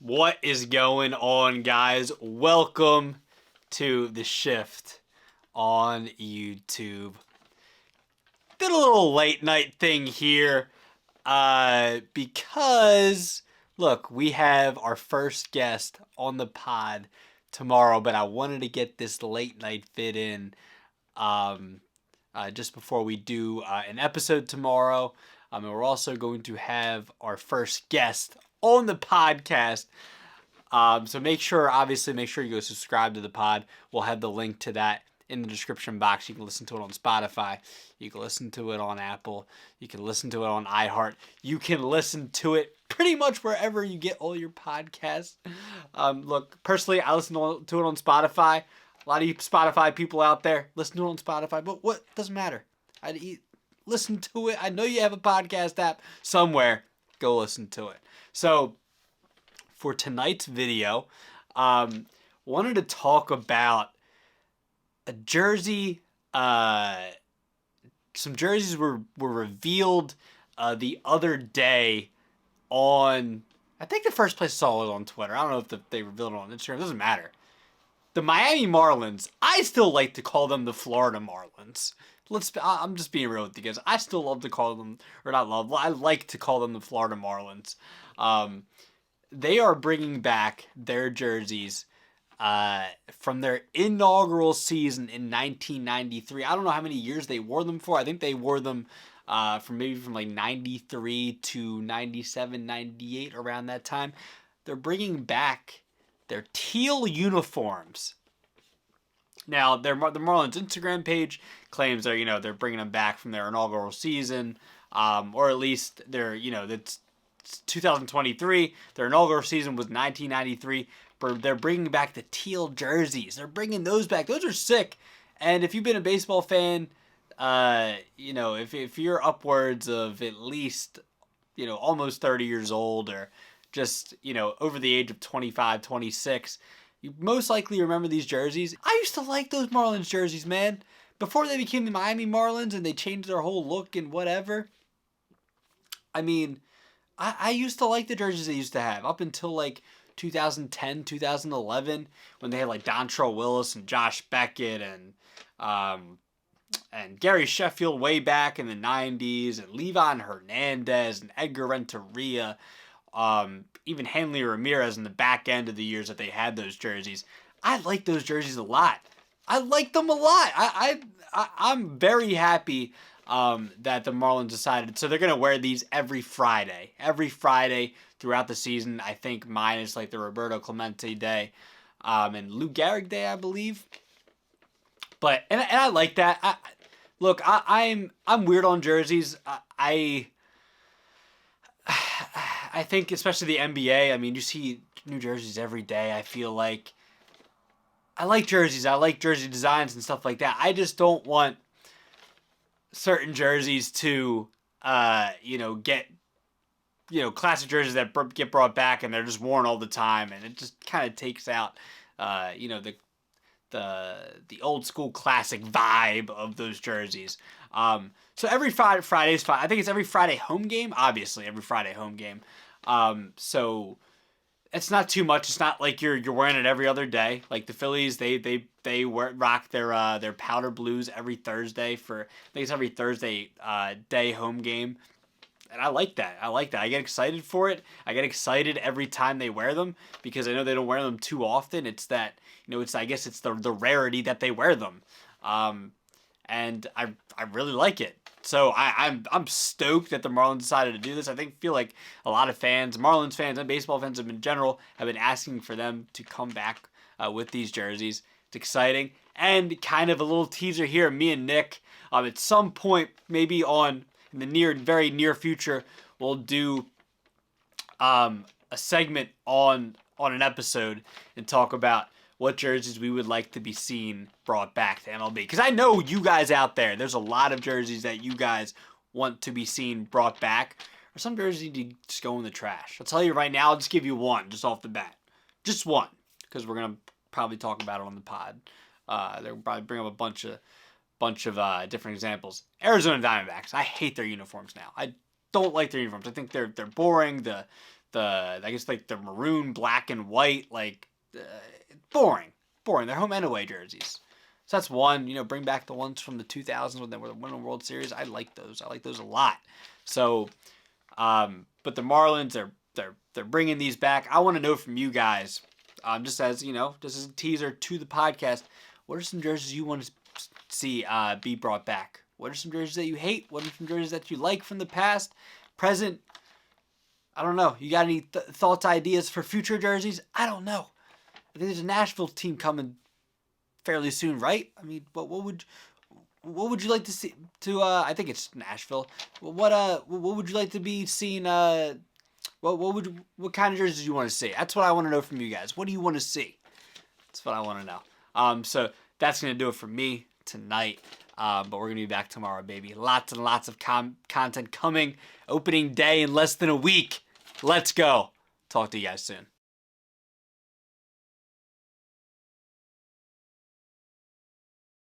What is going on, guys? Welcome to The Shift on YouTube. Did a little late night thing here because, look, we have our first guest on the pod tomorrow, but I wanted to get this late night fit in just before we do an episode tomorrow. And we're also going to have our first guest on the podcast. So make sure you go subscribe to the pod. We'll have the link to that in the description box. You can listen to it on Spotify. You can listen to it on Apple. You can listen to it on iHeart. You can listen to it pretty much wherever you get all your podcasts. Look, personally, I listen to it on Spotify. A lot of you Spotify people out there listen to it on Spotify, but what doesn't matter. Listen to it. I know you have a podcast app somewhere. Go listen to it. So for tonight's video, wanted to talk about a jersey. Some jerseys were revealed the other day on, I think the first place I saw it on Twitter. I don't know if they revealed it on Instagram. It doesn't matter. The Miami Marlins, I still like to call them the Florida Marlins. I'm just being real with you guys. I still love to call them, or not love, I like to call them the Florida Marlins. They are bringing back their jerseys from their inaugural season in 1993. I don't know how many years they wore them for. I think they wore them from like 93 to 97, 98, around that time. They're bringing back their teal uniforms. Now, the Marlins Instagram page claims they're bringing them back from their inaugural season, or at least that's 2023. Their inaugural season was 1993. But they're bringing back the teal jerseys. They're bringing those back. Those are sick. And if you've been a baseball fan, if you're upwards of at least almost 30 years old, or just over the age of 25, 26. You most likely remember these jerseys. I used to like those Marlins jerseys, man. Before they became the Miami Marlins and they changed their whole look and whatever. I mean, I used to like the jerseys they used to have up until like 2010, 2011, when they had like Dontrelle Willis and Josh Beckett and Gary Sheffield way back in the 90s, and Levon Hernandez and Edgar Renteria. Even Hanley Ramirez in the back end of the years that they had those jerseys. I like those jerseys a lot. I like them a lot. I'm very happy that the Marlins decided. So they're going to wear these every Friday. Every Friday throughout the season, I think, minus like the Roberto Clemente Day and Lou Gehrig Day, I believe. But, and I like that. I'm weird on jerseys. I think especially the NBA, I mean, you see new jerseys every day. I feel like I like jerseys. I like jersey designs and stuff like that. I just don't want certain jerseys to, get, classic jerseys that get brought back and they're just worn all the time. And it just kind of takes out, the old school classic vibe of those jerseys. So every Friday's fine. I think it's every Friday home game. Obviously, every Friday home game. So it's not too much. It's not like you're wearing it every other day. Like the Phillies, they rock their powder blues every Thursday for, I think it's every Thursday day home game. And I like that. I get excited for it. I get excited every time they wear them because I know they don't wear them too often. It's that, I guess it's the rarity that they wear them. And I really like it. So I'm stoked that the Marlins decided to do this. Feel like a lot of fans, Marlins fans and baseball fans in general, have been asking for them to come back with these jerseys. It's exciting. And kind of a little teaser here, me and Nick, at some point, maybe in the very near future, we'll do a segment on an episode and talk about what jerseys we would like to be seen brought back to MLB. Because I know you guys out there, there's a lot of jerseys that you guys want to be seen brought back. Or some jerseys need to just go in the trash. I'll tell you right now, I'll just give you one, just off the bat. Just one. Because we're going to probably talk about it on the pod. They'll probably bring up a bunch of different examples. Arizona Diamondbacks. I hate their uniforms now. I don't like their uniforms. I think they're boring. I guess like the maroon, black, and white, like boring. They're home and away jerseys. So that's one. Bring back the ones from the 2000s when they were winning World Series. I like those. I like those a lot. So, but the Marlins, they're bringing these back. I want to know from you guys, just as just as a teaser to the podcast, what are some jerseys you want to see be brought back? What are some jerseys that you hate? What are some jerseys that you like from the past, present? I don't know. You got any thoughts, ideas for future jerseys? I don't know. I think there's a Nashville team coming fairly soon, right? I mean, what would you like to see? I think it's Nashville. What would you like to be seen? What kind of jerseys do you want to see? That's what I want to know from you guys. What do you want to see? That's what I want to know. So that's gonna do it for me tonight. But we're gonna be back tomorrow, baby. Lots and lots of content coming. Opening day in less than a week. Let's go. Talk to you guys soon.